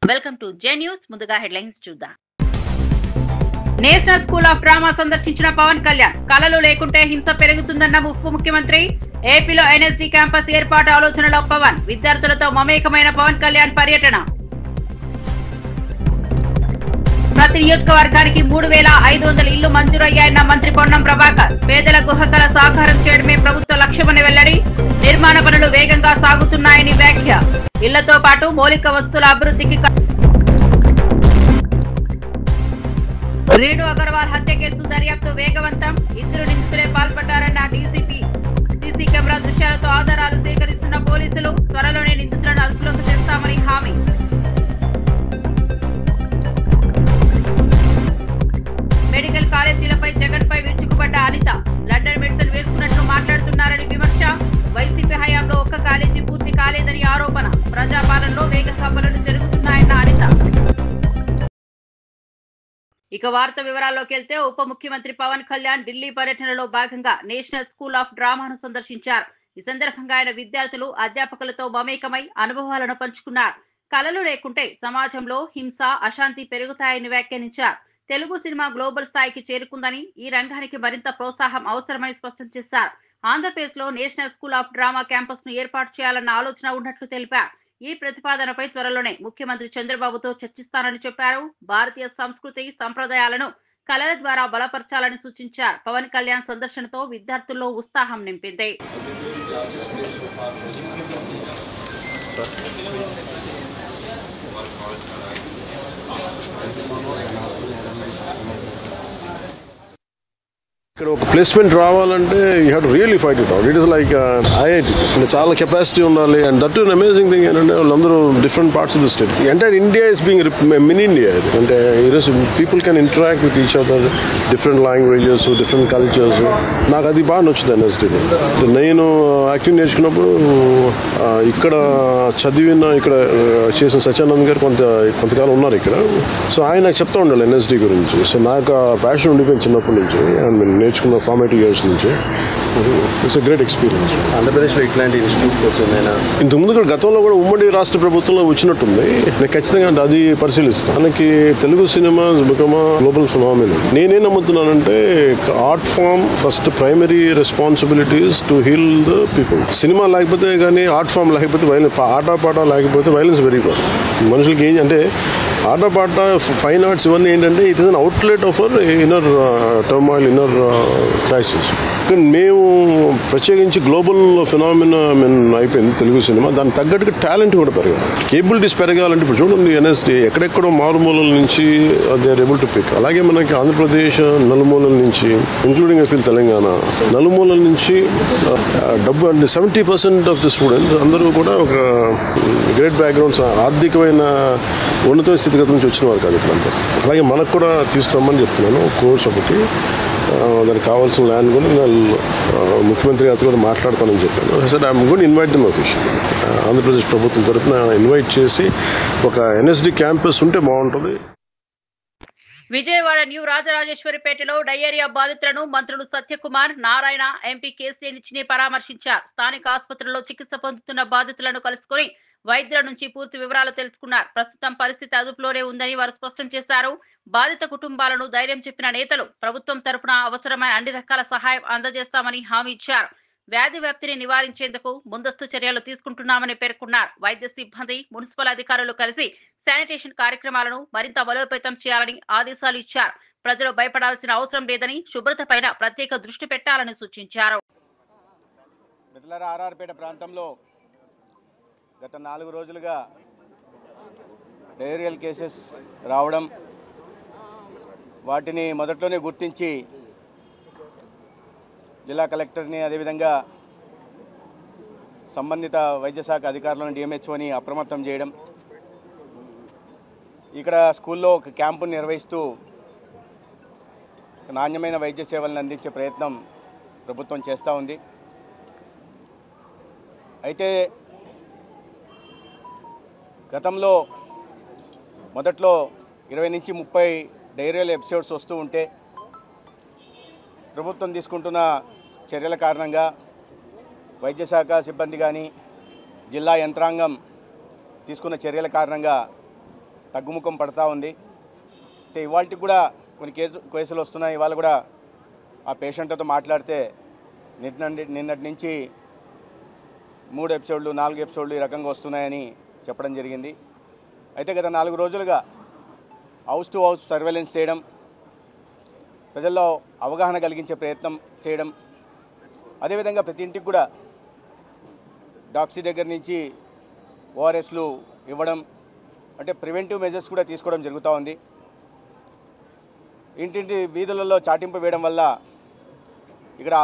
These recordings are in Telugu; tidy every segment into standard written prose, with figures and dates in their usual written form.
Welcome to J news. ముందుగా హెడ్లైన్స్ చూద్దాం. నేషనల్ స్కూల్ ఆఫ్ డ్రామా సందర్శించిన పవన్ కళ్యాణ్. కళలు లేకుంటే హింస పెరుగుతుందన్న ఉప ముఖ్యమంత్రి. ఏపీలో ఎన్ఎస్డి క్యాంపస్ ఏర్పాటు ఆలోచనలో పవన్. విద్యార్థులతో మమేకమైన పవన్ కళ్యాణ్ పర్యటన. ప్రతి నియోజకవర్గానికి 3,500 ఇళ్లు మంజూరయ్యాయన్న మంత్రి పొన్నం ప్రభాకర్. పేదల గృహకళ సాకారం చేయడమే ప్రభుత్వ లక్ష్యమని వెల్లడి. నిర్మాణ పనులు వేగంగా సాగుతున్నాయని వ్యాఖ్య. ఇళ్లతో పాటు మౌలిక వస్తువుల అభివృద్ధికి. రేణు అగర్వాల్ హత్య కేసు దర్యాప్తు వేగవంతం. ఇద్దరు నిందితులే పాల్పడ్డారన్న డీసీపీ. సీసీ కెమెరా దృశ్యాలతో ఆధారాలు సేకరిస్తున్న పోలీసులు. త్వరలోనే నిందితులను అదుపులోకి తెస్తామని హామీ. మెడికల్ కాలేజీలపై జగన్ పై విరుచుకుపడ్డ అనిత. లండన్ మెడిసిన్ వేసుకున్నట్లు మాట్లాడుతున్నారని విమర్శ. వైసీపీ హయాంలో ఒక్క కాలేజీ పూర్తి కాలేదని ఆరోపణ. ప్రజాపాలనలో వేగంగా పనులు జరుగుతున్నాయన్న అనిత. ఇక వార్త వివరాల్లోకి వెళ్తే ఉప ముఖ్యమంత్రి పవన్ కళ్యాణ్ ఢిల్లీ పర్యటనలో భాగంగా నేషనల్ స్కూల్ ఆఫ్ డ్రామాను సందర్శించారు. ఈ సందర్భంగా ఆయన విద్యార్థులు, అధ్యాపకులతో మమేకమై అనుభవాలను పంచుకున్నారు. కళలు లేకుంటే సమాజంలో హింస, అశాంతి పెరుగుతాయని వ్యాఖ్యానించారు. తెలుగు సినిమా గ్లోబల్ స్థాయికి చేరుకుందని, ఈ రంగానికి మరింత ప్రోత్సాహం అవసరమని స్పష్టం చేశారు. ఆంధ్రప్రదేశ్ లో national school of drama campus ను ఏర్పాటు చేయాలన్న ఆలోచన ఉన్నట్లు తెలిపారు. ఈ ప్రతిపాదనపై త్వరలోనే ముఖ్యమంత్రి చంద్రబాబుతో చర్చిస్తానని చెప్పారు. భారతీయ సంస్కృతి, సంప్రదాయాలను కళల ద్వారా బలపరచాలని సూచించారు. పవన్ కళ్యాణ్ సందర్శనతో విద్యార్థుల్లో ఉత్సాహం నింపింది. ఇక్కడ ఒక ప్లేస్మెంట్ రావాలంటే you have to really fight it out. It is like IIT. చాలా కెపాసిటీ ఉండాలి. And that is amazing thing ఏంటంటే వాళ్ళందరూ different parts of the state. Entire India is being mini India. అంటే ఈరోజు people can interact with each other, different languages, different cultures. నాకు అది బాగా నచ్చుతుంది ఎన్ఎస్టీలో. నేను యాక్టింగ్ నేర్చుకున్నప్పుడు ఇక్కడ చదివిన, ఇక్కడ చేసిన సత్యానంద్ గారు కొంతకాలం ఉన్నారు ఇక్కడ. సో ఆయన నాకు చెప్తా ఉండాలి ఎన్ఎస్డి గురించి. సో నాకు ఆ ప్యాషన్ ఉండిపోయింది చిన్నప్పటి నుంచి. నేర్చుకున్న ఫార్మేటివ్ ఇయర్స్ నుంచి. It's a great experience. ఆంధ్రప్రదేశ్లో ఇట్లాంటి ఇన్స్టిట్యూట్ కోసం ఇంతకుముందు కూడా గతంలో కూడా ఉమ్మడి రాష్ట్ర ప్రభుత్వంలో వచ్చినట్టుంది. నేను ఖచ్చితంగా అది పరిశీలిస్తాను. మనకి తెలుగు సినిమా గ్లోబల్ ఫినామినన్. నేనేం నమ్ముతున్నానంటే art form first primary responsibilities to heal the people. Cinema లేకపోతే కానీ, ఆర్ట్ ఫామ్ లేకపోతే వైలెన్స్, ఆటపాట లేకపోతే వైలెన్స్ పెరిగిపోతుంది. మనుషులకి ఏం అంటే ఆటపాట, ఫైన్ ఆర్ట్స్ ఇవన్నీ ఏంటంటే it is an outlet of our inner turmoil, inner crisis. కానీ మేము ప్రత్యేకించి గ్లోబల్ ఫినామినా అయిపోయింది తెలుగు సినిమా. దానికి తగ్గట్టుగా టాలెంట్ కూడా పెరగాలి, కేబిలిటీస్ పెరగాలంటే ఇప్పుడు చూడండి ఎన్ఎస్టీ ఎక్కడెక్కడో మారుమూలల నుంచి they are able to pick. అలాగే మనకి ఆంధ్రప్రదేశ్ నలుమూలల నుంచి, ఇంక్లూడింగ్ ఫీల్ తెలంగాణ నలుమూలల నుంచి డబ్బు అంటే 70% ఆఫ్ ది స్టూడెంట్స్ అందరూ కూడా ఒక గ్రేట్ బ్యాక్గ్రౌండ్స్, ఆర్థికమైన ఉన్నత స్థితిగతుల నుంచి వచ్చిన వారు కాదు ఇప్పుడంతా. అలాగే మనకు కూడా తీసుకురమ్మని చెప్తున్నాను కోర్స్ ఒకటి. దానికి కావాల్సిన ల్యాండ్ కూడా నేను ముఖ్యమంత్రి గారితో కూడా మాట్లాడతానని చెప్పాను. Sir I'm going to invite them official. Andhra Pradesh ప్రభుత్వం తరఫున ఇన్వైట్ చేసి ఒక ఎన్ఎస్డి క్యాంపస్ ఉంటే బాగుంటుంది. విజయవాడ న్యూ రాజరాజేశ్వరిపేటలో డయేరియా బాధితులను మంత్రులు సత్యకుమార్, నారాయణ, ఎంపీ కేసీని పరామర్శించారు. స్థానిక ఆసుపత్రుల్లో చికిత్స పొందుతున్న బాధితులను కలుసుకుని వైద్యుల నుంచి పూర్తి వివరాలు తెలుసుకున్నారు. ప్రస్తుతం పరిస్థితి అదుపులోనే ఉందని వారు స్పష్టం చేశారు. బాధిత కుటుంబాలను ధైర్యం చెప్పిన నేతలు ప్రభుత్వం తరపున అవసరమైన అన్ని రకాల సహాయం అందజేస్తామని హామీ ఇచ్చారు. వ్యాధి వ్యాప్తిని నివారించేందుకు ముందస్తు చర్యలు తీసుకుంటున్నామని పేర్కొన్నారు. వైద్య సిబ్బంది, మున్సిపల్ అధికారులు కలిసి శానిటేషన్ కార్యక్రమాలను మరింత బలోపేతం చేయాలని ఆదేశాలు ఇచ్చారు. ప్రజలు భయపడాల్సిన అవసరం లేదని, శుభ్రత పైన ప్రత్యేక దృష్టి పెట్టాలని సూచించారు. ఆర్ఆర్పేట ప్రాంతంలో గత 4 రోజులుగా డయేరియల్ కేసెస్ రావడం, వాటిని మొదట్లోనే గుర్తించి జిల్లా కలెక్టర్ని, అదేవిధంగా సంబంధిత వైద్య శాఖ అధికారులను, డిఎంహెచ్ఓని అప్రమత్తం చేయడం, ఇక్కడ స్కూల్లో ఒక క్యాంపును నిర్వహిస్తూ నాణ్యమైన వైద్య సేవలను అందించే ప్రయత్నం ప్రభుత్వం చేస్తూ ఉంది. అయితే గతంలో మొదట్లో 20 నుంచి 30 డయేరియల్ ఎపిసోడ్స్ వస్తూ ఉంటే ప్రభుత్వం తీసుకుంటున్న చర్యల కారణంగా వైద్య శాఖ సిబ్బంది కానీ, జిల్లా యంత్రాంగం తీసుకున్న చర్యల కారణంగా తగ్గుముఖం పడతా ఉంది. అంటే ఇవాళకి కూడా కొన్ని కేసులు వస్తున్నాయి. ఇవాళ కూడా ఆ పేషెంట్తో మాట్లాడితే నిన్నటి నుంచి 3 ఎపిసోడ్లు 4 ఎపిసోడ్లు ఈ రకంగా వస్తున్నాయని చెప్పడం జరిగింది. అయితే గత 4 రోజులుగా హౌస్ టు హౌస్ సర్వేలెన్స్ చేయడం, ప్రజల్లో అవగాహన కలిగించే ప్రయత్నం చేయడం, అదేవిధంగా ప్రతి ఇంటికి కూడా డాక్సీ దగ్గర నుంచి ఓఆర్ఎస్లు ఇవ్వడం, అంటే ప్రివెంటివ్ మెజర్స్ కూడా తీసుకోవడం జరుగుతూ ఉంది. ఇంటింటి వీధులలో చాటింపు వేయడం వల్ల ఇక్కడ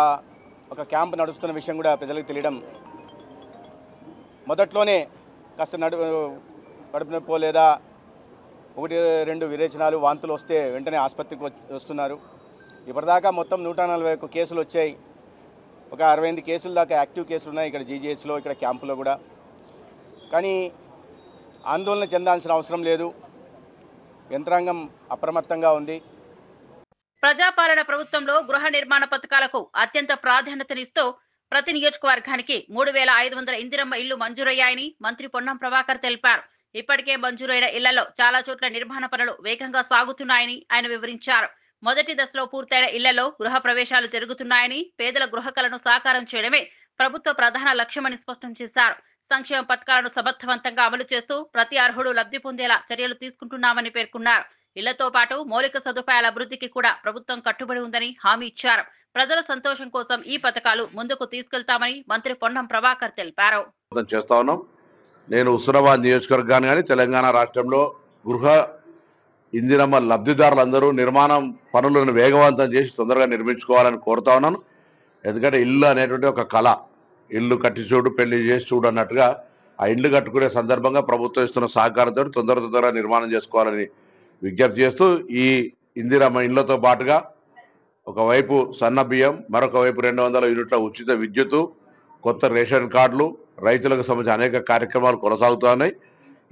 ఒక క్యాంప్ నడుస్తున్న విషయం కూడా ప్రజలకు తెలియడం, మొదట్లోనే కాస్త కడుపు నొప్పి లేదా 1-2 విరేచనాలు వాంతులు వస్తే వెంటనే ఆసుపత్రికి వస్తున్నారు. ఇప్పటిదాకా మొత్తం 141 కేసులు వచ్చాయి. ఒక 68 కేసుల దాకా యాక్టివ్ కేసులు ఉన్నాయి ఇక్కడ జీజీహెచ్లో, ఇక్కడ క్యాంపులో కూడా. కానీ ఆందోళన చెందాల్సిన అవసరం లేదు. యంత్రాంగం అప్రమత్తంగా ఉంది. ప్రజాపాలన ప్రభుత్వంలో గృహ నిర్మాణ పథకాలకు అత్యంత ప్రాధాన్యతనిస్తూ ప్రతి నియోజకవర్గానికి 3500 ఇందిరమ్మ ఇళ్లు మంజూరయ్యాయని మంత్రి పొన్నం ప్రభాకర్ తెలిపారు. ఇప్పటికే మంజూరైన ఇళ్లలో చాలా చోట్ల నిర్మాణ పనులు వేగంగా సాగుతున్నాయని ఆయన వివరించారు. మొదటి దశలో పూర్తయిన ఇళ్లలో గృహ ప్రవేశాలు జరుగుతున్నాయని, పేదల గృహ కలను సాకారం చేయడమే ప్రభుత్వ ప్రధాన లక్ష్యమని స్పష్టం చేశారు. సంక్షేమ పథకాలను సమర్థవంతంగా అమలు చేస్తూ ప్రతి అర్హుడు లబ్ధి పొందేలా చర్యలు తీసుకుంటున్నామని పేర్కొన్నారు. ఇళ్లతో పాటు మౌలిక సదుపాయాల అభివృద్ధికి కూడా ప్రభుత్వం కట్టుబడి ఉందని హామీ ఇచ్చారు. ప్రజల సంతోషం కోసం ఈ పథకాలు ముందుకు తీసుకెళ్తామని మంత్రి పొన్నం ప్రభాకర్ తెలిపారు. నేను హుస్నాబాద్ నియోజకవర్గాన్ని కానీ తెలంగాణ రాష్ట్రంలో గృహ ఇందిరమ్మ లబ్ధిదారులందరూ నిర్మాణం పనులను వేగవంతం చేసి తొందరగా నిర్మించుకోవాలని కోరుతా ఉన్నాను. ఎందుకంటే ఇల్లు అనేటువంటి ఒక కళ. ఇల్లు కట్టి చూడు, పెళ్లి చేసి చూడు అన్నట్టుగా ఆ ఇల్లు కట్టుకునే సందర్భంగా ప్రభుత్వం ఇస్తున్న సహకారంతో తొందరగా నిర్మాణం చేసుకోవాలని విజ్ఞప్తి చేస్తూ, ఈ ఇందిరమ్మ ఇళ్లతో పాటుగా ఒకవైపు సన్న బియ్యం, మరొక వైపు 200 యూనిట్ల ఉచిత విద్యుత్తు, కొత్త రేషన్ కార్డులు, రైతులకు సంబంధించిన అనేక కార్యక్రమాలు కొనసాగుతూ ఉన్నాయి.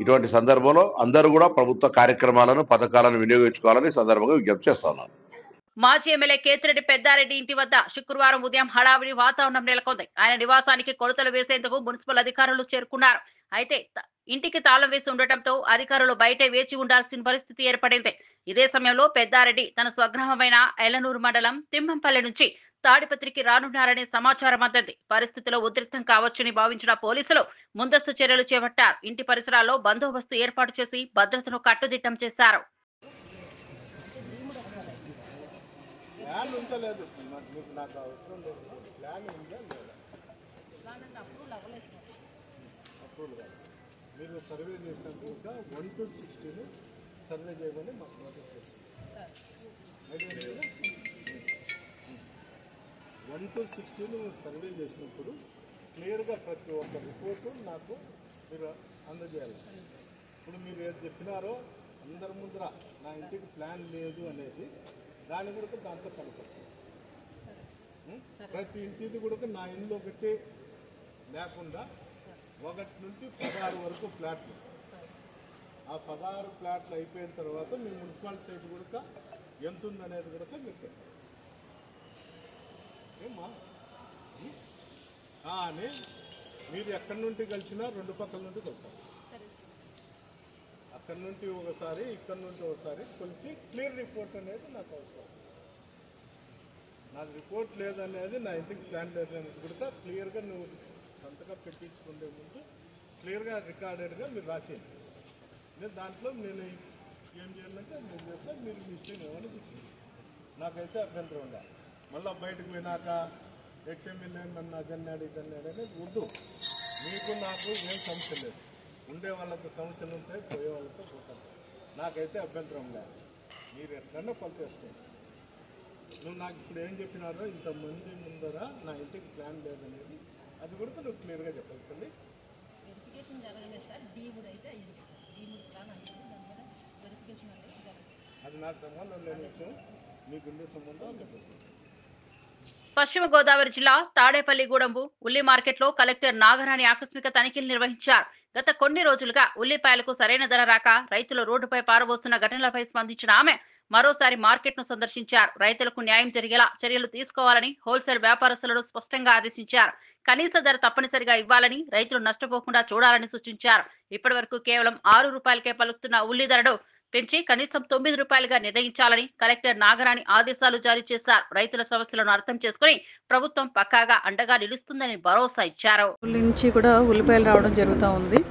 ఇటువంటి సందర్భంలో అందరూ కూడా ప్రభుత్వ కార్యక్రమాలను, పథకాలను వినియోగించుకోవాలని సందర్భంగా విజ్ఞప్తి చేస్తా ఉన్నాను. మాజీ ఎమ్మెల్యే కేతిరెడ్డి పెద్దారెడ్డి ఇంటి వద్ద శుక్రవారం ఉదయం హడావిడి వాతావరణం నెలకొంది. ఆయన నివాసానికి కొలతలు వేసేందుకు మున్సిపల్ అధికారులు చేరుకున్నారు. అయితే ఇంటికి తాళం వేసి ఉండటంతో అధికారులు బయటే వేచి ఉండాల్సిన పరిస్థితి ఏర్పడింది. ఇదే సమయంలో పెద్దారెడ్డి తన స్వగ్రామమైన ఎల్లనూరు మండలం తిమ్మంపల్లి నుంచి తాడిపత్రికి రానున్నారనే సమాచారం అందింది. పరిస్థితిలో ఉద్రిక్తం కావచ్చని భావించిన పోలీసులు ముందస్తు చర్యలు చేపట్టారు. ఇంటి పరిసరాల్లో బందోబస్తు ఏర్పాటు చేసి భద్రతను కట్టుదిట్టం చేశారు. మీరు సర్వే చేసినప్పుడు ఇంకా 1 to 16 సర్వే చేయమని మాకు నోటీస్ చేస్తారు. 1 to 16 సర్వే చేసినప్పుడు క్లియర్గా ప్రతి ఒక్క రిపోర్టు నాకు మీరు అందజేయాలి. ఇప్పుడు మీరు ఏది చెప్పినారో అందరి ముందర నా ఇంటికి ప్లాన్ లేదు అనేది దాని కూడా దాంట్లో కనపడుతుంది. ప్రతి ఇంటిది కూడా నా ఇల్లు ఒకటి లేకుండా 1 నుండి 16 వరకు ఫ్లాట్లు. ఆ 16 ఫ్లాట్లు అయిపోయిన తర్వాత మీ మున్సిపల్ సైట్ కూడా ఎంత ఉందనేది కూడా మీకు ఏమా అని మీరు ఎక్కడి నుండి కలిసినా 2 పక్కల నుండి కలిసారు. అక్కడి నుండి ఒకసారి, ఇక్కడ నుండి ఒకసారి కొలిచి క్లియర్ రిపోర్ట్ అనేది నాకు అవసరం. నాకు రిపోర్ట్ లేదనేది, నా ఇంటికి ప్లాన్ లేదనేది కూడా క్లియర్గా నువ్వు సంతకం పెట్టించుకునే ముందు క్లియర్గా రికార్డెడ్గా మీరు రాసేయండి. నేను దాంట్లో నేను ఏం చేయాలంటే మీరు చేస్తే మీరు మీ ఇష్టం ఏమని కూర్చుంది. నాకైతే అభ్యంతరం ఉండాలి. మళ్ళీ బయటకు పోయినాక ఎక్స్ఎమ్మెల్యే నన్ను అదన్నాడు ఇదన్నాడు అనేది వద్దు. మీకు నాకు ఏం సమస్య లేదు. ఉండే వాళ్ళతో సమస్యలు ఉంటాయి, పోయే వాళ్ళతో పోతాం. నాకైతే అభ్యంతరం లేదు. మీరు ఎక్కడన్నా పలికేసుకోండి. నువ్వు నాకు ఇప్పుడు ఏం చెప్పినారో ఇంతమంది ముందర నా ఇంటికి ప్లాన్ లేదనేది అది కూడా నువ్వు క్లియర్గా చెప్పాలి. వెరిఫికేషన్ జరగలేదు సార్. డీముడ్ అయితే అయ్యింది. డీముడ్ ప్లాన్ అయ్యింది. దాని మీద వెరిఫికేషన్ అనేది జరగలేదు. అది నాకు సంబంధం లేని విషయం. మీకుండే సంబంధం లేదు. పశ్చిమ గోదావరి జిల్లా తాడేపల్లిగూడెంబు ఉల్లి మార్కెట్లో కలెక్టర్ నాగరాణి ఆకస్మిక తనిఖీలు నిర్వహించారు. గత కొన్ని రోజులుగా ఉల్లిపాయలకు సరైన ధర రాక రైతులు రోడ్డుపై పారబోస్తున్న ఘటనలపై స్పందించిన ఆమె మరోసారి మార్కెట్ను సందర్శించారు. రైతులకు న్యాయం జరిగేలా చర్యలు తీసుకోవాలని హోల్సేల్ వ్యాపారస్తులను స్పష్టంగా ఆదేశించారు. కనీస ధర తప్పనిసరిగా ఇవ్వాలని, రైతులు నష్టపోకుండా చూడాలని సూచించారు. ఇప్పటి వరకు కేవలం 6 రూపాయలకే పలుకుతున్న ఉల్లి ధరను పెంచి కనీసం 9 రూపాయలుగా నిర్ణయించాలని కలెక్టర్ నాగరాణి ఆదేశాలు జారీ చేశారు. రైతుల సమస్యలను అర్థం చేసుకుని ప్రభుత్వం పక్కాగా అండగా నిలుస్తుందని భరోసా ఇచ్చారు. నుంచి కూడా ఉల్లిపాయలు రావడం జరుగుతూ ఉంది.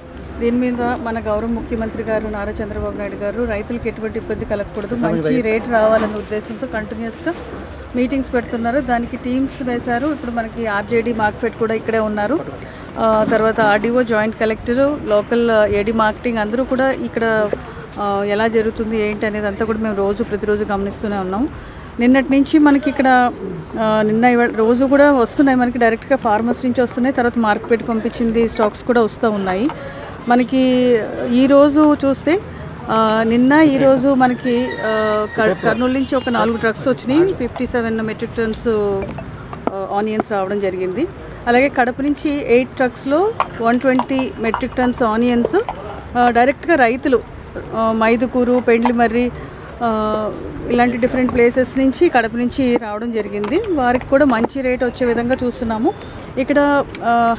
దీని మీద మన గౌరవ ముఖ్యమంత్రి గారు నారా చంద్రబాబు నాయుడు గారు రైతులకు ఎటువంటి ఇబ్బంది కలగకూడదు, మంచి రేట్ రావాలనే ఉద్దేశంతో కంటిన్యూస్గా మీటింగ్స్ పెడుతున్నారు. దానికి టీమ్స్ వేశారు. ఇప్పుడు మనకి ఆర్జేడీ మార్కెట్ కూడా ఇక్కడే ఉన్నారు. తర్వాత ఆర్డీఓ, జాయింట్ కలెక్టర్, లోకల్ ఏడీ మార్కెటింగ్ అందరూ కూడా ఇక్కడ ఎలా జరుగుతుంది ఏంటి అనేది అంతా కూడా మేము ప్రతిరోజు గమనిస్తూనే ఉన్నాం. నిన్నటి నుంచి మనకి ఇక్కడ నిన్న రోజు కూడా వస్తున్నాయి, మనకి డైరెక్ట్గా ఫార్మర్స్ నుంచి వస్తున్నాయి. తర్వాత మార్కెట్ పంపించింది స్టాక్స్ కూడా వస్తూ ఉన్నాయి. మనకి ఈరోజు చూస్తే నిన్న ఈరోజు మనకి కర్నూలు నుంచి ఒక 4 ట్రక్స్ వచ్చినాయి. 57 మెట్రిక్ టన్స్ ఆనియన్స్ రావడం జరిగింది. అలాగే కడప నుంచి 8 ట్రక్స్లో 120 మెట్రిక్ టన్స్ ఆనియన్స్ డైరెక్ట్గా రైతులు మైదుకూరు, పెండ్లిమర్రి ఇలాంటి డిఫరెంట్ ప్లేసెస్ నుంచి కడప నుంచి రావడం జరిగింది. వారికి కూడా మంచి రేట్ వచ్చే విధంగా చూస్తున్నాము. ఇక్కడ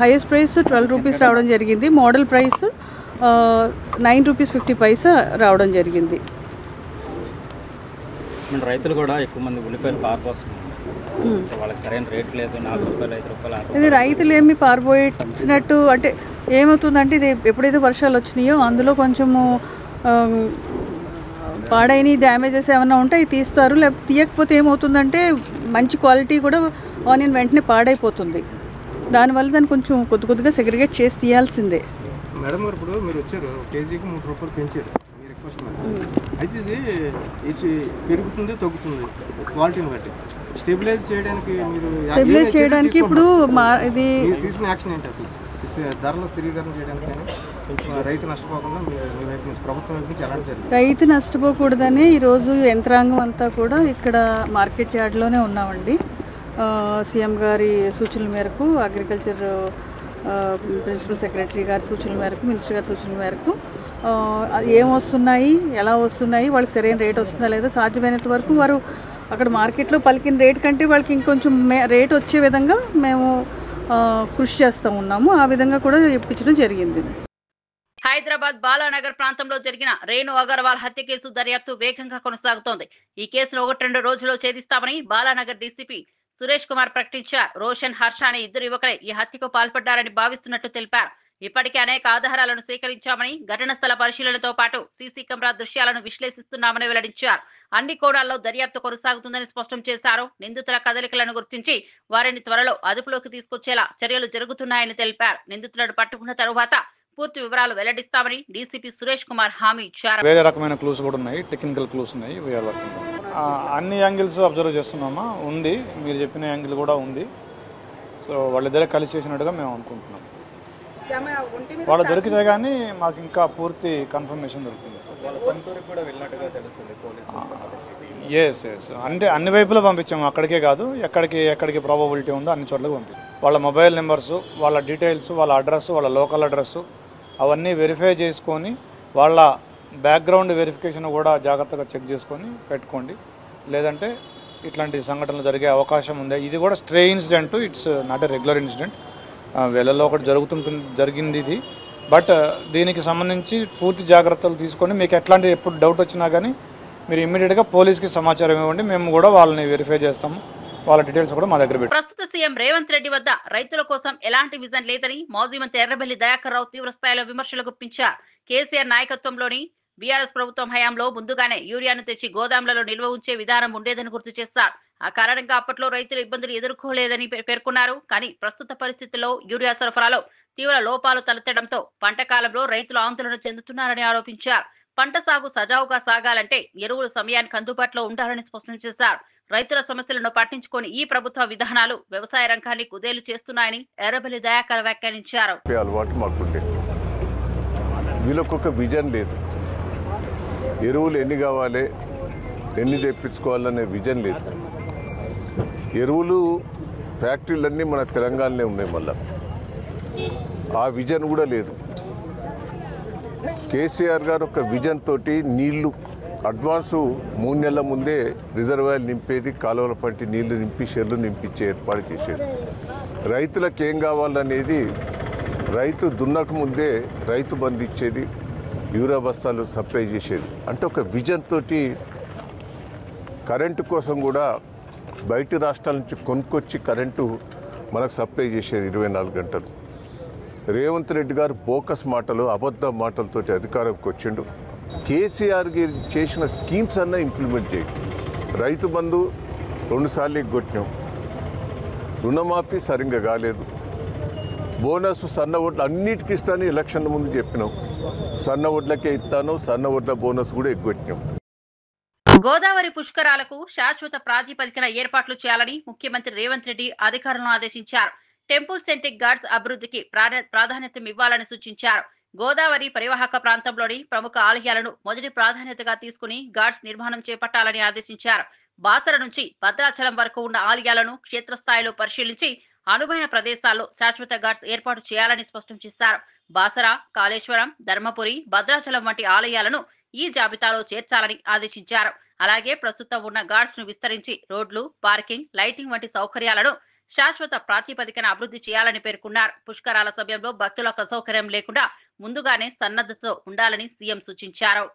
హైయెస్ట్ ప్రైస్ 12 రూపీస్ రావడం జరిగింది. మోడల్ ప్రైస్ 9 రూపీస్ 50 పైసా రావడం జరిగింది. రైతులు కూడా ఎక్కువ మంది ఉల్లిపాయలు పారిపోస్తున్నారు, వాళ్ళకి సరైన రేట్ లేదు. 4 రూపాయలు 5 రూపాయలు ఇది రైతులు ఏమి పారిపోయినట్టు అంటే ఏమవుతుందంటే, ఇది ఎప్పుడైతే వర్షాలు వచ్చినాయో అందులో కొంచెము పాడైన డ్యామేజెస్ ఏమైనా ఉంటే అవి తీస్తారు. లేకపోతే తీయకపోతే ఏమవుతుందంటే మంచి క్వాలిటీ కూడా ఆనియన్ వెంటనే పాడైపోతుంది. దానివల్ల దాన్ని కొంచెం కొద్దిగా సెగ్రిగేట్ చేసి తీయాల్సిందే. మేడం గారు, ఇప్పుడు మీరు వచ్చారు, కేజీకి 3 రూపాయలు పెంచారు మీ రిక్వెస్ట్ మీద. అయితే ఇది పెరుగుతుంది తగ్గుతుంది క్వాలిటీని బట్టి. స్టెబిలైజ్ చేయడానికి ఇప్పుడు ఇది తీసుకునే యాక్షన్ ఏంటి అసలు? ధరల స్థిరీకరణ చేయడానికి రైతు నష్టపోకుండా ప్రభుత్వం నుంచి ఎలాంటి జరిగింది? రైతు నష్టపోకూడదని ఈరోజు యంత్రాంగం అంతా కూడా ఇక్కడ మార్కెట్ యార్డ్లోనే ఉన్నామండి. సీఎం గారి సూచనల మేరకు, అగ్రికల్చర్ ప్రిన్సిపల్ సెక్రటరీ గారి సూచనల మేరకు, మినిస్టర్ గారి సూచనల మేరకు ఏం వస్తున్నాయి, ఎలా వస్తున్నాయి, వాళ్ళకి సరైన రేట్ వస్తుందా లేదా, సాధ్యమైనంత వరకు వారు అక్కడ మార్కెట్లో పలికిన రేట్ కంటే వాళ్ళకి ఇంకొంచెం రేట్ వచ్చే విధంగా మేము కృషి చేస్తూ ఉన్నాము. ఆ విధంగా కూడా ఇప్పించడం జరిగింది. హైదరాబాద్ బాలానగర్ ప్రాంతంలో జరిగిన రేణు అగర్వాల్ హత్య కేసు దర్యాప్తు వేగంగా కొనసాగుతోంది. ఈ కేసును 1-2 రోజుల్లో ఛేదిస్తామని బాలానగర్ డీసీపీ సురేష్ కుమార్ ప్రకటించారు. రోషన్, హర్ష అనే 2 యువకులే ఈ హత్యకు పాల్పడ్డారని భావిస్తున్నట్టు తెలిపారు. ఇప్పటికే అనేక ఆధారాలను సేకరించామని, ఘటన స్థల పరిశీలనతో పాటు సీసీ కెమెరా దృశ్యాలను విశ్లేషిస్తున్నామని వెల్లడించారు. అన్ని కోణాల్లో దర్యాప్తు కొనసాగుతుందని స్పష్టం చేశారు. నిందితుల కదలికలను గుర్తించి వారిని త్వరలో అదుపులోకి తీసుకొచ్చేలా చర్యలు జరుగుతున్నాయని తెలిపారు. నిందితులను పట్టుకున్న తరువాత పూర్తి వివరాలు వెల్లడిస్తామని డీసీపీ సురేష్ కుమార్ హామీ ఇచ్చారు. వేరే రకమైన క్లూస్ కూడా ఉన్నాయి, టెక్నికల్ క్లూస్ ఉన్నాయి. అన్ని యాంగిల్స్ అబ్జర్వ్ చేస్తున్నామా, ఉంది. మీరు చెప్పిన యాంగిల్ కూడా ఉంది. సో వాళ్ళిద్దరే కలిసి చేసినట్టుగా మేము అనుకుంటున్నాం. వాళ్ళు దొరికితే కానీ మాకు ఇంకా పూర్తి కన్ఫర్మేషన్ దొరుకుతుంది. ఎస్ అంటే అన్ని వైపులా పంపించాము, అక్కడికే కాదు, ఎక్కడికి ప్రాబబిలిటీ ఉందో అన్ని చోట్లకి పంపించాం. వాళ్ళ మొబైల్ నెంబర్స్, వాళ్ళ డీటెయిల్స్, వాళ్ళ అడ్రస్, వాళ్ళ లోకల్ అడ్రస్ అవన్నీ వెరిఫై చేసుకొని వాళ్ళ బ్యాక్గ్రౌండ్ వెరిఫికేషన్ కూడా జాగ్రత్తగా చెక్ చేసుకొని పెట్టుకోండి. లేదంటే ఇట్లాంటి సంఘటనలు జరిగే అవకాశం ఉంది. ఇది కూడా stray incident, it's not a regular incident. వేళల్లో ఒకటి జరిగింది ఇది. బట్ దీనికి సంబంధించి పూర్తి జాగ్రత్తలు తీసుకొని మీకు ఎప్పుడు డౌట్ వచ్చినా కానీ మీరు ఇమ్మీడియట్గా పోలీస్కి సమాచారం ఇవ్వండి. మేము కూడా వాళ్ళని వెరిఫై చేస్తాము. వాళ్ళ డీటెయిల్స్ కూడా మా దగ్గర పెట్టి. ప్రస్తుత సీఎం రేవంత్ రెడ్డి వద్ద రైతుల కోసం ఎలాంటి విజన్ లేదని మాజీ మంత్రి ఎర్రబెల్లి దయాకర్ రావు తీవ్ర స్థాయిలో విమర్శలు గుప్పించారు. కేసీఆర్ నాయకత్వంలోని బీఆర్ఎస్ ప్రభుత్వం హయాంలో ముందుగానే యూరియాను తెచ్చి గోదాంలలో నిల్వ ఉంచే విధానం ఉండేదని గుర్తు చేశారు. ఆ కారణంగా అప్పట్లో రైతులు ఇబ్బందులు ఎదుర్కోలేదని పేర్కొన్నారు. కానీ ప్రస్తుత పరిస్థితుల్లో యూరియా సరఫరాలో తీవ్ర లోపాలు తలెత్తడంతో పంట కాలంలో రైతులు ఆందోళన చెందుతున్నారని ఆరోపించారు. పంట సాగు సజావుగా సాగాలంటే ఎరువులు సమయానికి అందుబాటులో ఉండాలని స్పష్టం చేశారు. రైతుల సమస్యలను పట్టించుకొని ఈ ప్రభుత్వ విధానాలు వ్యవసాయ రంగాన్ని కుదేలు చేస్తున్నాయని ఎర్రబెల్లి దయాకర్ వ్యాఖ్యానించారు. వీళ్ళకొక విజన్ లేదు, ఎరువులు ఎన్ని కావాలి, ఎన్ని తెప్పించుకోవాలనే విజన్ లేదు. ఎరువులు ఫ్యాక్టరీలన్నీ మన తెలంగాణలో ఉన్నాయి, మళ్ళా ఆ విజన్ కూడా లేదు. కేసీఆర్ గారు ఒక విజన్ తోటి నీళ్లు అడ్వాన్సు 3 నెలల ముందే రిజర్వాయర్లు నింపేది, కాలువల పంటి నీళ్లు నింపి షెర్లు నింపించే ఏర్పాటు చేసేది. రైతులకు ఏం కావాలనేది రైతు దున్నక ముందే రైతు బంధు ఇచ్చేది, యూరియా బస్తాలు సప్లై చేసేది. అంటే ఒక విజన్ తోటి కరెంటు కోసం కూడా బయట రాష్ట్రాల నుంచి కొనుక్కొచ్చి కరెంటు మనకు సప్లై చేసేది 24 గంటలు. రేవంత్ రెడ్డి గారు బోకస్ మాటలు, అబద్ధ మాటలతోటి అధికారంకి వచ్చిండు. కేసీఆర్ గారు చేసిన స్కీమ్స్ అన్నా ఇంప్లిమెంట్ చేయి. రైతు బంధు 2 సార్లు ఎగ్గొట్టినాం, రుణమాఫీ సరిగ్గా కాలేదు, బోనస్ సన్న ఓట్లు అన్నిటికీ ఇస్తాను ఎలక్షన్ల ముందు చెప్పినాం, సన్న ఓట్లకే ఇస్తాను, సన్న ఓట్ల బోనస్ కూడా ఎగ్గొట్టినాం. గోదావరి పుష్కరాలకు శాశ్వత ప్రాతిపదికన ఏర్పాట్లు చేయాలని ముఖ్యమంత్రి రేవంత్ రెడ్డి అధికారులను ఆదేశించారు. టెంపుల్ సెంట్రిక్ గార్డ్స్ అభివృద్ధికి ప్రాధాన్యత ఇవ్వాలని సూచించారు. గోదావరి పరివాహక ప్రాంతంలోని ప్రముఖ ఆలయాలను మొదటి ప్రాధాన్యతగా తీసుకుని గార్డ్స్ నిర్మాణం చేపట్టాలని ఆదేశించారు. బాసర నుంచి భద్రాచలం వరకు ఉన్న ఆలయాలను క్షేత్రస్థాయిలో పరిశీలించి అనువైన ప్రదేశాల్లో శాశ్వత గార్డ్స్ ఏర్పాటు చేయాలని స్పష్టం చేశారు. బాసర, కాళేశ్వరం, ధర్మపురి, భద్రాచలం వంటి ఆలయాలను ఈ జాబితాలో చేర్చాలని ఆదేశించారు. అలాగే ప్రస్తుతం ఉన్న గార్డ్స్ ను విస్తరించి రోడ్లు, పార్కింగ్, లైటింగ్ వంటి సౌకర్యాలను శాశ్వత ప్రాతిపదికన అభివృద్ధి చేయాలని పేర్కొన్నారు. పుష్కరాల సమయంలో భక్తులకు అసౌకర్యం లేకుండా ముందుగానే సన్నద్ధతో ఉండాలని సీఎం సూచించారు.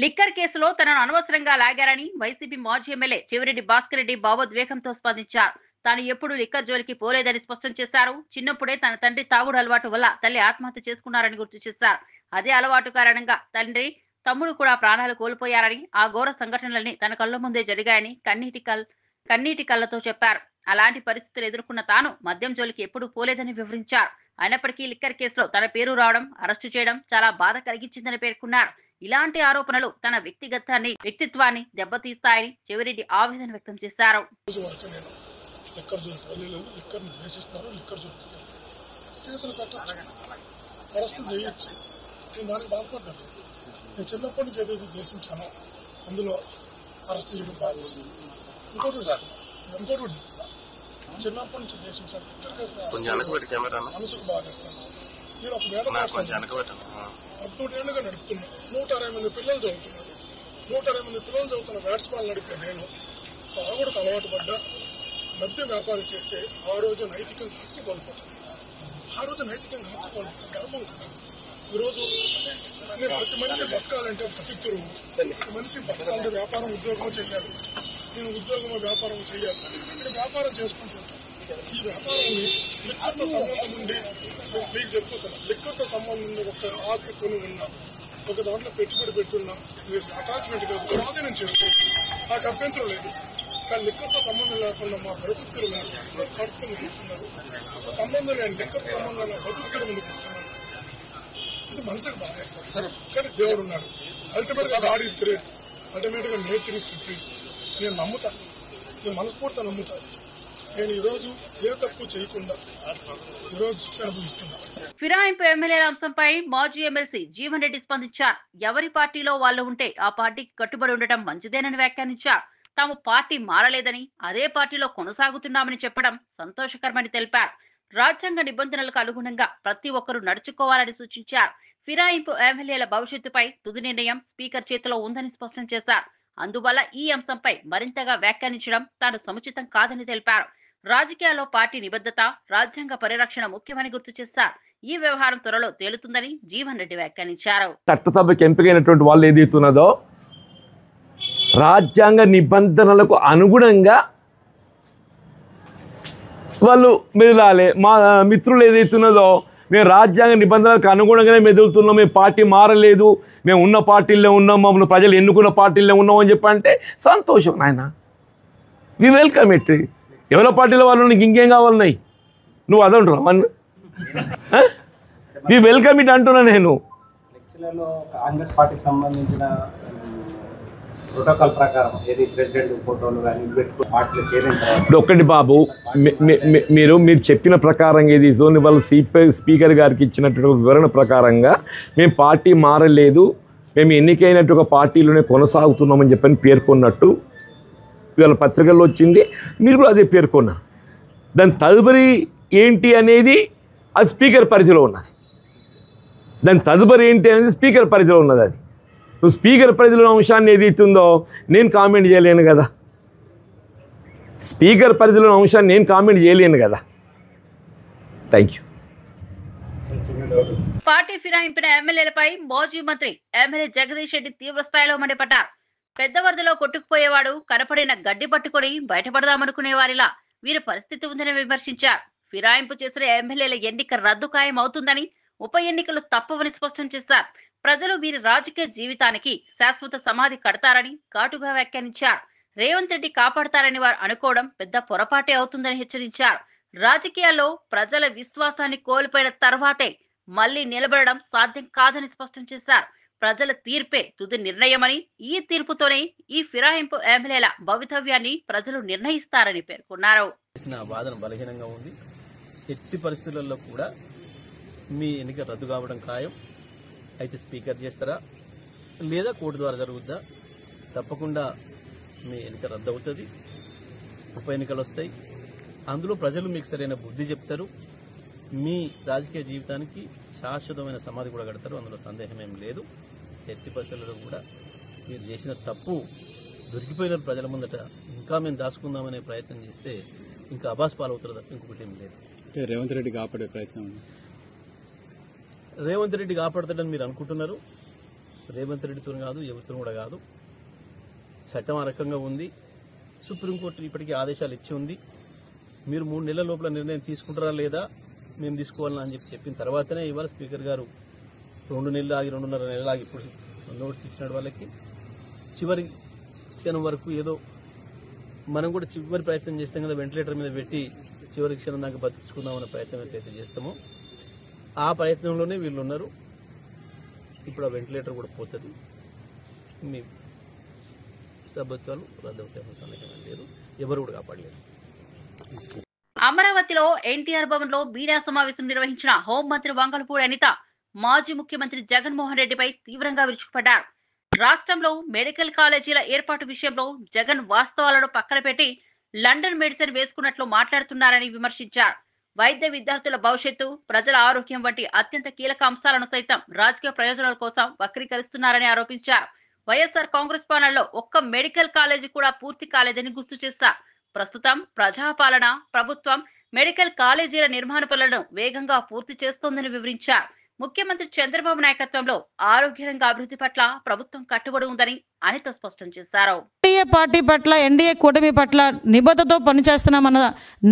లిక్కర్ కేసులో తనను అనవసరంగా లాగారని వైసీపీ మాజీ ఎమ్మెల్యే చెవిరెడ్డి భాస్కర్ రెడ్డి భావోద్వేగంతో స్పందించారు. తాను ఎప్పుడూ లిక్కర్ జోలికి పోలేదని స్పష్టం చేశారు. చిన్నప్పుడే తన తండ్రి తాగుడు అలవాటు వల్ల తల్లి ఆత్మహత్య చేసుకున్నారని గుర్తు చేశారు. అదే అలవాటు కారణంగా తండ్రి, తమ్ముడు కూడా ప్రాణాలు కోల్పోయారని, ఆ ఘోర సంఘటనలన్నీ తన కళ్ళ ముందే జరిగాయని కన్నీటి కళ్ళతో చెప్పారు. అలాంటి పరిస్థితులు ఎదుర్కొన్న తాను మద్యం జోలికి ఎప్పుడూ పోలేదని వివరించారు. అయినప్పటికీ లిక్కర్ కేసులో తన పేరు రావడం, అరెస్టు చేయడం చాలా బాధ కలిగించిందని పేర్కొన్నారు. ఇలాంటి ఆరోపణలు తన వ్యక్తిత్వాన్ని దెబ్బతీస్తాయని చెవిరెడ్డి ఆవేదన వ్యక్తం చేశారు. చిన్నప్పటి నుంచి ఏదైతే దేశించానో అందులో అరెస్ట్ చేయడం బాగా చేస్తుంది. ఇంకోటి చెప్తున్నా, చిన్నప్పటి నుంచి దేశించాను మనసుకు బాగా చేస్తాను. నేను ఒక వేద 13 ఏళ్ళుగా నడుపుతున్నా. 160 మంది పిల్లలు చదువుతున్నారు. 160 మంది పిల్లలు చదువుతున్న బ్యాట్స్బాల్ నడిపే నేను తాగుడుకు అలవాటు పడ్డా, మద్య వ్యాపారం చేస్తే ఆ రోజు నైతికంగా హక్కు కోల్పోతాను. ధర్మం కదా. ఈరోజు నేను ప్రతి మనిషి బతకాలంటే బతుకుతురు. ప్రతి మనిషి బతకాలంటే వ్యాపారం, ఉద్యోగం చేయాలి. నేను ఉద్యోగం, వ్యాపారం చేయాలి. నేను వ్యాపారం చేసుకుంటుంటాను. ఈ వ్యాపారాన్ని లిక్కర్తో సంబంధం ఉండి మీకు చెప్పుతాను. లిక్కర్తో సంబంధం ఉండి ఒక ఆస్తి కొని ఉన్నా, ఒక దాంట్లో పెట్టుబడి పెట్టున్నా, మీరు అటాచ్మెంట్ కాదు, స్వాధీనం చేసుకోవచ్చు. నాకు అభ్యంతరం లేదు. కానీ లిక్కర్తో సంబంధం లేకుండా మా బ్రతుకులు కడుపుని కూర్చున్నారు. సంబంధం లేని లిక్కర్తో సంబంధం లేని బతుకులు ముందు కూర్చున్నారు. ఇది మనసుకు బాధేస్తారు. సరే, కానీ దేవుడు ఉన్నాడు. అల్టిమేట్ గా గాడ్ ఈజ్ గ్రేట్. అల్టిమేట్ గా నేచర్ ఈజ్ సుప్రీం. నేను నమ్ముతాను, నేను మనస్ఫూర్తిగా నమ్ముతాను. నేను ఈరోజు ఏ తప్పు చేయకుండా ఈరోజు శిక్ష అనుభవిస్తున్నా. ఫిరాయింపు ఎమ్మెల్యేల అంశంపై మాజీ ఎమ్మెల్సీ జీవన్ రెడ్డి స్పందించారు. ఎవరి పార్టీలో వాళ్ళు ఉంటే ఆ పార్టీకి కట్టుబడి ఉండటం మంచిదేనని వ్యాఖ్యానించారు. తాము పార్టీ మారలేదని, అదే పార్టీలో కొనసాగుతున్నామని చెప్పడం సంతోషకరమని తెలిపారు. రాజ్యాంగ నిబంధనలకు అనుగుణంగా ప్రతి ఒక్కరూ నడుచుకోవాలని సూచించారు. ఫిరాయింపు ఎమ్మెల్యేల భవిష్యత్తుపై తుది నిర్ణయం స్పీకర్ చేతిలో ఉందని స్పష్టం చేశారు. అందువల్ల ఈ అంశంపై మరింతగా వ్యాఖ్యానించడం తాను సముచితం కాదని తెలిపారు. రాజకీయాల్లో పార్టీ నిబద్ధత, రాజ్యాంగ పరిరక్షణ ముఖ్యమని గుర్తు చేశారు. ఈ వ్యవహారం త్వరలో తేలుతుందని జీవన్ రెడ్డి వ్యాఖ్యానించారు. చట్టసభకు ఎంపికైనటువంటి వాళ్ళు ఏదైతున్నదో రాజ్యాంగ నిబంధనలకు అనుగుణంగా వాళ్ళు మెదలాలి. మా మిత్రులు ఏదైతున్నదో మేము రాజ్యాంగ నిబంధనలకు అనుగుణంగానే మెదులుతున్నాం, మేము పార్టీ మారలేదు, మేము ఉన్న పార్టీల్లో ఉన్నాం, మమ్మల్ని ప్రజలు ఎన్నుకున్న పార్టీల్లో ఉన్నాం అని చెప్పంటే సంతోషం నాయన. We welcome it. ఎవరి పార్టీలో వాళ్ళు నీకు ఇంకేం కావాలన్నాయి, నువ్వు అదంటున్నావు అన్న. వి వెల్కమ్ ఇట్ అంటున్నా నేను. కాంగ్రెస్ పార్టీకి సంబంధించిన ప్రోటోకాల్ ప్రకారం ఏది ప్రెసిడెంట్ ఫోటోలు కానీ పార్టీలో చేరిన ఇప్పుడు ఒక్కటి బాబు, మీరు చెప్పిన ప్రకారంగా ఏది వాళ్ళ స్పీకర్ గారికి ఇచ్చినటువంటి వివరణ ప్రకారంగా మేము పార్టీ మారలేదు, మేము ఎన్నికైనట్టు ఒక పార్టీలోనే కొనసాగుతున్నామని చెప్పని పేర్కొన్నట్టు ఇవాళ పత్రికల్లో వచ్చింది. మీరు కూడా అదే పేర్కొన్నారు. దాని తదుపరి ఏంటి అనేది అది స్పీకర్ పరిధిలో ఉన్నది. దాని తదుపరి ఏంటి అనేది స్పీకర్ పరిధిలో ఉన్నది. అది నువ్వు స్పీకర్ పరిధిలో అంశాన్ని ఏదైతుందో నేను కామెంట్ చేయలేను కదా. స్పీకర్ పరిధిలో అంశాన్ని నేను కామెంట్ చేయలేను కదా. Thank you. పార్టీ ఫిరాయింపిన ఎమ్మెల్యేలపై మాజీ మంత్రి ఎమ్మెల్యే జగదీష్ రెడ్డి తీవ్ర స్థాయిలో మండిపడ్డారు. పెద్ద వరదలో కొట్టుకుపోయేవాడు కనపడిన గడ్డి పట్టుకుని బయటపడదామనుకునే వారిలా వీరి పరిస్థితి ఉందని విమర్శించారు. ఫిరాయింపు చేసిన ఎమ్మెల్యేల ఎన్నిక రద్దు ఖాయం అవుతుందని, ఉప ఎన్నికలు తప్పవని స్పష్టం చేశారు. ప్రజలు వీరి రాజకీయ జీవితానికి శాశ్వత సమాధి కడతారని ఘాటుగా వ్యాఖ్యానించారు. రేవంత్ రెడ్డి కాపాడతారని వారు అనుకోవడం పెద్ద పొరపాటే అవుతుందని హెచ్చరించారు. రాజకీయాల్లో ప్రజల విశ్వాసాన్ని కోల్పోయిన తర్వాతే మళ్లీ నిలబడడం సాధ్యం కాదని స్పష్టం చేశారు. ప్రజల తీర్పే తుది నిర్ణయమని, ఈ తీర్పుతోనే ఈ ఫిరాయింపు ఎమ్మెల్యేల భవితవ్యాన్ని ప్రజలు నిర్ణయిస్తారని పేర్కొన్నారు. వాదన బలహీనంగా ఉంది. ఎట్టి పరిస్థితులలో కూడా మీ ఎన్నిక రద్దు కావడం ఖాయం. అయితే స్పీకర్ చేస్తారా లేదా కోర్టు ద్వారా జరుగుద్దా? తప్పకుండా మీ ఎన్నిక రద్దు అవుతుంది. ఉప ఎన్నికలు వస్తాయి. అందులో ప్రజలు మీకు సరైన బుద్ధి చెప్తారు. మీ రాజకీయ జీవితానికి శాశ్వతమైన సమాధి కూడా కడతారు. అందులో సందేహం ఏం లేదు. ఎట్టి పరిస్థితుల్లో కూడా మీరు చేసిన తప్పు దొరికిపోయిన ప్రజల ముందట ఇంకా మేము దాచుకుందామనే ప్రయత్నం చేస్తే ఇంకా అబాస్ పాలవుతారు తప్ప ఇంకొకటి ఏం లేదు. రేవంత్ రెడ్డి కాపాడే ప్రయత్నం, రేవంత్ రెడ్డి కాపాడతాడని మీరు అనుకుంటున్నారు. రేవంత్ రెడ్డితో కాదు, ఎవరితో కూడా కాదు. చట్టం ఆ రకంగా ఉంది. సుప్రీంకోర్టు ఇప్పటికీ ఆదేశాలు ఇచ్చి ఉంది. మీరు 3 నెలల లోపల నిర్ణయం తీసుకుంటారా లేదా మేము తీసుకోవాలని అని చెప్పిన తర్వాతనే ఇవాళ స్పీకర్ గారు 2 నెలలు ఆగి 2.5 నెలలు ఆగి ఇప్పుడు నోటీస్ ఇచ్చినాడు. వాళ్ళకి చివరి క్షణం వరకు ఏదో మనం కూడా చివరి ప్రయత్నం చేస్తాం కదా, వెంటిలేటర్ మీద పెట్టి చివరి క్షణం దాకా బతికించుకుందామన్న ప్రయత్నం ఎట్లయితే చేస్తామో ఆ ప్రయత్నంలోనే వీళ్ళు ఉన్నారు. ఇప్పుడు ఆ వెంటిలేటర్ కూడా పోతుంది. మీ సభ్యత్వాలు రద్దవుతాయన్న సందేహం లేదు. ఎవరు కూడా కాపాడలేరు. అమరావతిలో ఎన్టీఆర్ భవన్ లో మీడియా సమావేశం నిర్వహించిన హోంమంత్రి వంగలపూడి అనిత మాజీ ముఖ్యమంత్రి జగన్మోహన్ రెడ్డిపై తీవ్రంగా విరుచుకుపడ్డారు. రాష్ట్రంలో మెడికల్ కాలేజీల ఏర్పాటు విషయంలో జగన్ వాస్తవాలను పక్కన పెట్టి లండన్ మెడిసిన్ వేసుకున్నట్లు మాట్లాడుతున్నారని విమర్శించారు. వైద్య విద్యార్థుల భవిష్యత్తు, ప్రజల ఆరోగ్యం వంటి అత్యంత కీలక అంశాలను సైతం రాజకీయ ప్రయోజనాల కోసం వక్రీకరిస్తున్నారని ఆరోపించారు. వైఎస్ఆర్ కాంగ్రెస్ పాలనలో ఒక్క మెడికల్ కాలేజీ కూడా పూర్తి కాలేదని గుర్తు చేశారు. ప్రస్తుతం ప్రజాపాలన ప్రభుత్వం మెడికల్ కాలేజీల నిర్మాణ పనులను వేగంగా పూర్తి చేస్తోందని వివరించారు. ముఖ్యమంత్రి చంద్రబాబు నాయకత్వంలో ఆరోగ్య రంగ అభివృద్ధి పట్ల ప్రభుత్వం కట్టుబడి ఉందని అనిత స్పష్టం చేశారు. ఎన్డీఏ పార్టీ పట్ల, ఎన్డీఏ కూటమి పట్ల నిబద్ధతతో పనిచేస్తున్నామన్న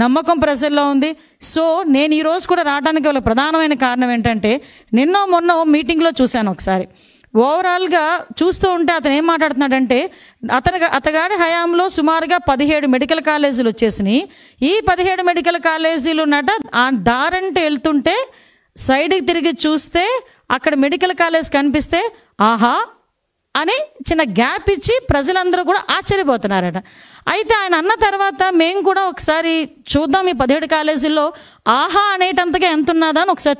నమ్మకం ప్రజల్లో ఉంది. సో నేను ఈ రోజు కూడా రావడానికి గల ప్రధానమైన కారణం ఏంటంటే, నిన్నో మొన్న మీటింగ్లో చూశాను ఒకసారి. ఓవరాల్గా చూస్తూ ఉంటే అతను ఏం మాట్లాడుతున్నాడంటే, అతగాడి హయాంలో సుమారుగా 17 మెడికల్ కాలేజీలు వచ్చేసినాయి. ఈ 17 మెడికల్ కాలేజీలు ఉన్నట ఆ దారంటే వెళ్తుంటే సైడ్కి తిరిగి చూస్తే అక్కడ మెడికల్ కాలేజ్ కనిపిస్తే ఆహా అని చిన్న గ్యాప్ ఇచ్చి ప్రజలందరూ కూడా ఆశ్చర్యపోతున్నారట. అయితే ఆయన అన్న తర్వాత మేము కూడా ఒకసారి చూద్దాం ఈ 17 కాలేజీల్లో ఆహా అనేటంతగా ఎంత ఉన్నదా అని ఒకసారి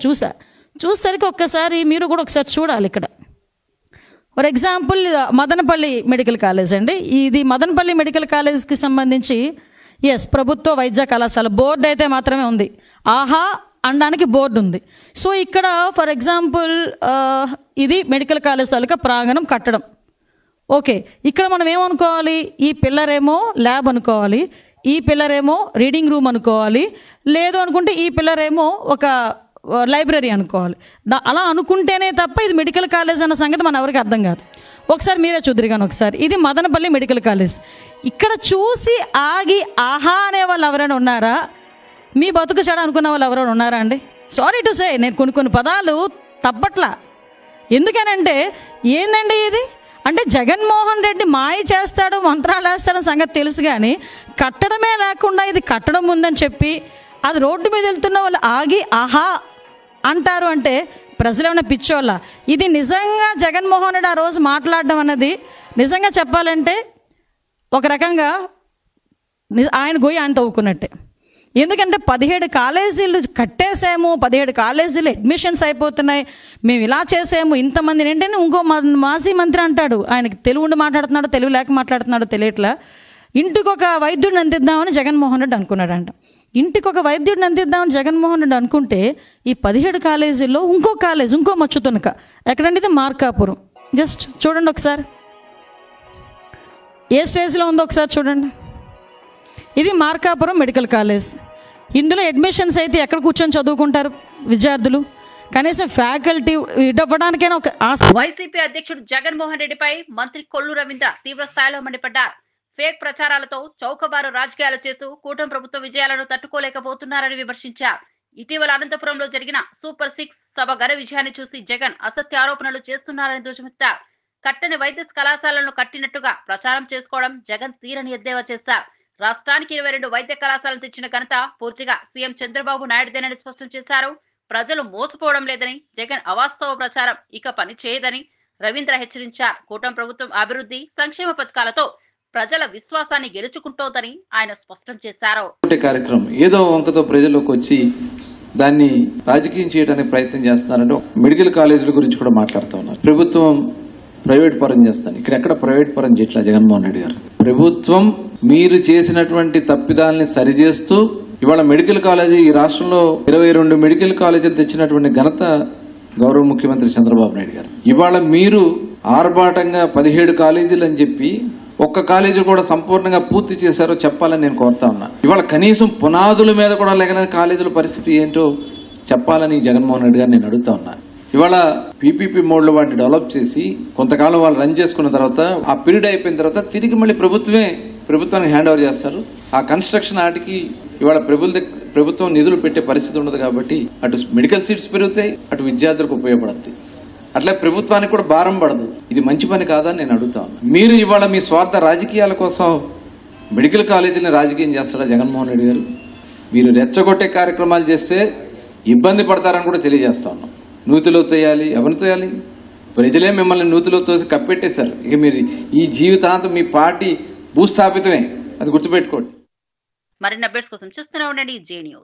చూసేసరికి ఒక్కసారి మీరు కూడా ఒకసారి చూడాలి. ఇక్కడ for example Madanapalle medical college అండి. ఇది మదనపల్లి మెడికల్ కాలేజ్కి సంబంధించి ప్రభుత్వ వైద్య కళాశాల బోర్డు అయితే మాత్రమే ఉంది. ఆహా అనడానికి బోర్డు ఉంది. సో ఇక్కడ ఫర్ ఎగ్జాంపుల్ ఇది మెడికల్ కాలేజ్ తాలూకా ప్రాంగణం కట్టడం. ఓకే, ఇక్కడ మనం ఏమనుకోవాలి, ఈ పిల్లర్ ఏమో ల్యాబ్ అనుకోవాలి, ఈ పిల్లర్ ఏమో రీడింగ్ రూమ్ అనుకోవాలి, లేదు అనుకుంటే ఈ పిల్లర్ ఏమో ఒక లైబ్రరీ అనుకోవాలి. అలా అనుకుంటేనే తప్ప ఇది మెడికల్ కాలేజ్ అన్న సంగతి మన ఎవరికి అర్థం కాదు. ఒకసారి మీరే చూద్దరు కానీ ఒకసారి ఇది మదనపల్లి మెడికల్ కాలేజ్. ఇక్కడ చూసి ఆగి ఆహా అనే వాళ్ళు ఎవరైనా ఉన్నారా? మీ బతుకు చెడ అనుకున్న వాళ్ళు ఎవరైనా ఉన్నారా అండి? సారీ టు సే, నేను కొన్ని పదాలు తప్పట్లా. ఎందుకనంటే ఏందండి ఇది అంటే జగన్మోహన్ రెడ్డి మాయ చేస్తాడు, మంత్రాలు వేస్తాడని సంగతి తెలుసు, కానీ కట్టడమే లేకుండా ఇది కట్టడం ఉందని చెప్పి అది రోడ్డు మీద వెళ్తున్న వాళ్ళు ఆగి ఆహా అంటారు అంటే ప్రజలు ఏమైనా పిచ్చోళ్ళ? ఇది నిజంగా జగన్మోహన్ రెడ్డి ఆ రోజు మాట్లాడడం అన్నది నిజంగా చెప్పాలంటే ఒక రకంగా ఆయన గొయ్యి ఆయన తవ్వుకున్నట్టే. ఎందుకంటే 17 కాలేజీలు కట్టేసాము, 17 కాలేజీలు అడ్మిషన్స్ అయిపోతున్నాయి, మేము ఇలా చేసాము, ఇంతమంది ఏంటంటే ఇంకో మాజీ మంత్రి అంటాడు, ఆయనకి తెలుగు ఉండి మాట్లాడుతున్నాడో తెలుగు లేక మాట్లాడుతున్నాడో తెలియట్లా, ఇంటికి ఒక వైద్యుడిని అందిద్దామని జగన్మోహన్ రెడ్డి అనుకున్నాడంట. ఇంటికి ఒక వైద్యుడిని అందిద్దామని జగన్మోహన్ రెడ్డి అనుకుంటే ఈ 17 కాలేజీల్లో ఇంకో కాలేజ్, ఇంకో మచ్చుతునక ఎక్కడంటే ఇది మార్కాపురం. జస్ట్ చూడండి ఒకసారి ఏ స్టేజ్లో ఉందో ఒకసారి చూడండి. ఇది మార్కాపురం మెడికల్ కాలేజ్. ఇందులో అడ్మిషన్స్ అయితే ఎక్కడ కూర్చొని చదువుకుంటారు విద్యార్థులు? కనీసం ఫ్యాకల్టీ ఇవ్వడానికైనా ఒక వైసీపీ అధ్యక్షుడు జగన్మోహన్ రెడ్డిపై మంత్రి కొల్లు రవీంద్ర తీవ్ర స్థాయిలో మండిపడ్డారు. ఫేక్ ప్రచారాలతో చౌకబారు రాజకీయాలు చేస్తూ కూటమి ప్రభుత్వ విజయాలను తట్టుకోలేకపోతున్నారని విమర్శించారు. ఇటీవల అనంతపురంలో జరిగిన సూపర్ 6 సభ ఘన విజయాన్ని చూసి జగన్ అసత్య ఆరోపణలు చేస్తున్నారని ధ్వజమెత్తారు. కట్టని వైద్య కళాశాలను కట్టినట్టుగా ప్రచారం చేసుకోవడం జగన్ తీరని ఎద్దేవా చేశారు. రాష్ట్రానికి 22 వైద్య కళాశాలను తెచ్చిన ఘనత పూర్తిగా సీఎం చంద్రబాబు నాయుడుదేనని స్పష్టం చేశారు. ప్రజలు మోసపోవడం లేదని, జగన్ అవాస్తవ ప్రచారం ఇక పని చేయదని రవీంద్ర హెచ్చరించారు. కూటమి ప్రభుత్వం అభివృద్ధి సంక్షేమ పథకాలతో ప్రజల విశ్వాసాన్ని గెలుచుకుంటోందని ఆయన స్పష్టం చేశారు. కార్యక్రమం ఏదో వంకతో ప్రజల్లోకి వచ్చి దాన్ని రాజకీయం చేయడానికి ప్రయత్నం చేస్తున్నారంటే మెడికల్ కాలేజీల గురించి కూడా మాట్లాడుతూ ఉన్నారు. ప్రభుత్వం ప్రైవేట్ పరం చేస్తాను, ఇక్కడ ఎక్కడ ప్రైవేట్ పరం చేయట్లా జగన్మోహన్ రెడ్డి గారు. ప్రభుత్వం మీరు చేసినటువంటి తప్పిదాలని సరిచేస్తూ ఇవాళ మెడికల్ కాలేజీ ఈ రాష్ట్రంలో 22 మెడికల్ కాలేజీలు తెచ్చినటువంటి ఘనత గౌరవ ముఖ్యమంత్రి చంద్రబాబు నాయుడు గారు. ఇవాళ మీరు ఆర్భాటంగా 17 కాలేజీలు అని చెప్పి ఒక్క కాలేజీ కూడా సంపూర్ణంగా పూర్తి చేశారో చెప్పాలని నేను కోరుతా ఉన్నా. ఇవాళ కనీసం పునాదుల మీద కూడా లేని కాలేజీల పరిస్థితి ఏంటో చెప్పాలని జగన్మోహన్ రెడ్డి గారు నేను అడుగుతా ఉన్నా. ఇవాళ పీపీపీ మోడ్లో వాటిని డెవలప్ చేసి కొంతకాలం వాళ్ళు రన్ చేసుకున్న తర్వాత ఆ పీరియడ్ అయిపోయిన తర్వాత తిరిగి మళ్ళీ ప్రభుత్వానికి హ్యాండ్ ఓవర్ చేస్తారు. ఆ కన్స్ట్రక్షన్ ఆటికి ఇవాళ ప్రభుత్వం నిధులు పెట్టే పరిస్థితి ఉండదు కాబట్టి అటు మెడికల్ సీట్స్ పెరుగుతాయి, అటు విద్యార్థులకు ఉపయోగపడుతుంది, అట్లా ప్రభుత్వానికి కూడా భారం పడదు. ఇది మంచి పని కాదని నేను అడుగుతాను. మీరు ఇవాళ మీ స్వార్థ రాజకీయాల కోసం మెడికల్ కాలేజీని రాజకీయం చేస్తాడా జగన్మోహన్ రెడ్డి గారు? మీరు రెచ్చగొట్టే కార్యక్రమాలు చేస్తే ఇబ్బంది పడతారని కూడా తెలియజేస్తా ఉన్నాం. నూతిలో తోయాలి, ఎవరిని తోయాలి? ప్రజలే మిమ్మల్ని నూతిలో తోసి కప్పెట్టేశారు. ఇక మీరు ఈ జీవితాంతం మీ పార్టీ భూస్థాపితమే, అది గుర్తుపెట్టుకోండి. మరిన్ని అప్డేట్స్ కోసం చూస్తూనే ఉండండి జే న్యూస్.